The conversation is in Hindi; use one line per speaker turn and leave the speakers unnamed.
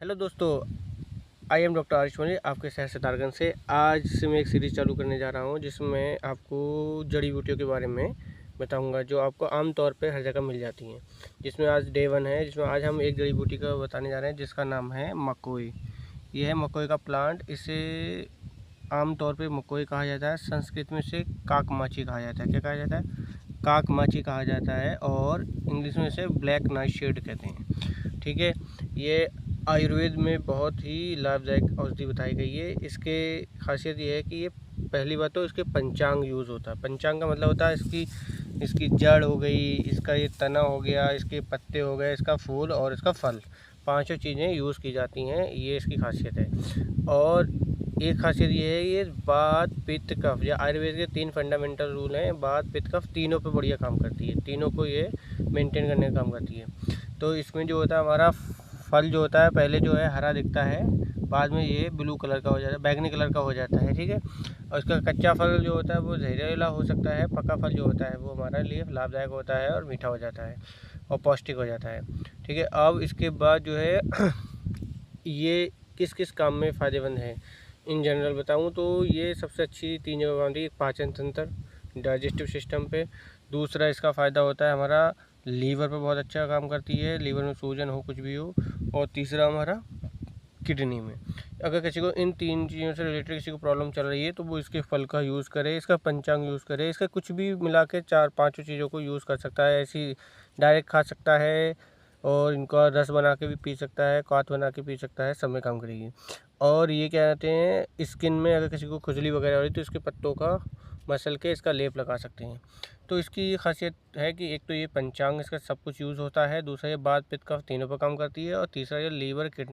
हेलो दोस्तों, I am doctor Aarish money आपके शहर सितारगंज से। आज से मैं एक सीरीज़ चालू करने जा रहा हूं जिसमें आपको जड़ी बूटियों के बारे में बताऊंगा जो आपको आम तौर पे हर जगह मिल जाती हैं। जिसमें आज डे 1 है, जिसमें आज हम एक जड़ी बूटी का बताने जा रहे हैं जिसका नाम है मकोई। ये है मकोई का प्लांट। इसे आम तौर पे मकोई कहा जाता है। संस्कृत में इसे काकमाची कहा जाता है। क्या कहा जाता है? काकमाची कहा जाता है। और इंग्लिश में इसे ब्लैक नाइट शेड कहते हैं। ठीक है। ये आयुर्वेद में बहुत ही लाभदायक औषधि बताई गई है। इसके खासियत ये है कि ये पहली बात तो इसके पंचांग यूज़ होता है। पंचांग का मतलब होता है इसकी जड़ हो गई, इसका ये तना हो गया, इसके पत्ते हो गए, इसका फूल और इसका फल, पांचों चीज़ें यूज़ की जाती हैं। ये इसकी खासियत है। और एक खासियत ये है, ये वात पित्त कफ, या आयुर्वेद के 3 फंडामेंटल रूल हैं। वात पित्त कफ तीनों पे बढ़िया काम करती है। तीनों को ये मेंटेन करने का काम करती है। तो इसमें जो होता है हमारा फल जो होता है, पहले जो है हरा दिखता है, बाद में ये ब्लू कलर का हो जाता है, बैगनी कलर का हो जाता है। ठीक है। और इसका कच्चा फल जो होता है वो जहरीला हो सकता है। पका फल जो होता है वो हमारे लिए लाभदायक होता है और मीठा हो जाता है और पौष्टिक हो जाता है। ठीक है। अब इसके बाद जो है ये किस किस काम में फ़ायदेमंद है इन जनरल बताऊं तो ये सबसे अच्छी 3 जगह काम आती है। पाचन तंत्र, डाइजेस्टिव सिस्टम पे। दूसरा इसका फ़ायदा होता है हमारा लीवर पे, बहुत अच्छा काम करती है, लीवर में सूजन हो कुछ भी हो। और तीसरा हमारा किडनी में। अगर किसी को इन 3 चीज़ों से रिलेटेड किसी को प्रॉब्लम चल रही है तो वो इसके फल का यूज़ करे, इसका पंचांग यूज़ करे, इसका कुछ भी मिला के 4-5 चीज़ों को यूज़ कर सकता है। ऐसी डायरेक्ट खा सकता है और इनका रस बना के भी पी सकता है, क्वाथ बना के पी सकता है, सब में काम करेगी। और ये क्या कहते हैं, स्किन में अगर किसी को खुजली वगैरह हो रही तो इसके पत्तों का मसल के इसका लेप लगा सकते हैं। तो इसकी ये खासियत है कि एक तो ये पंचांग इसका सब कुछ यूज़ होता है, दूसरा ये वात पित्त कफ तीनों पर काम करती है, और तीसरा ये लीवर किडनी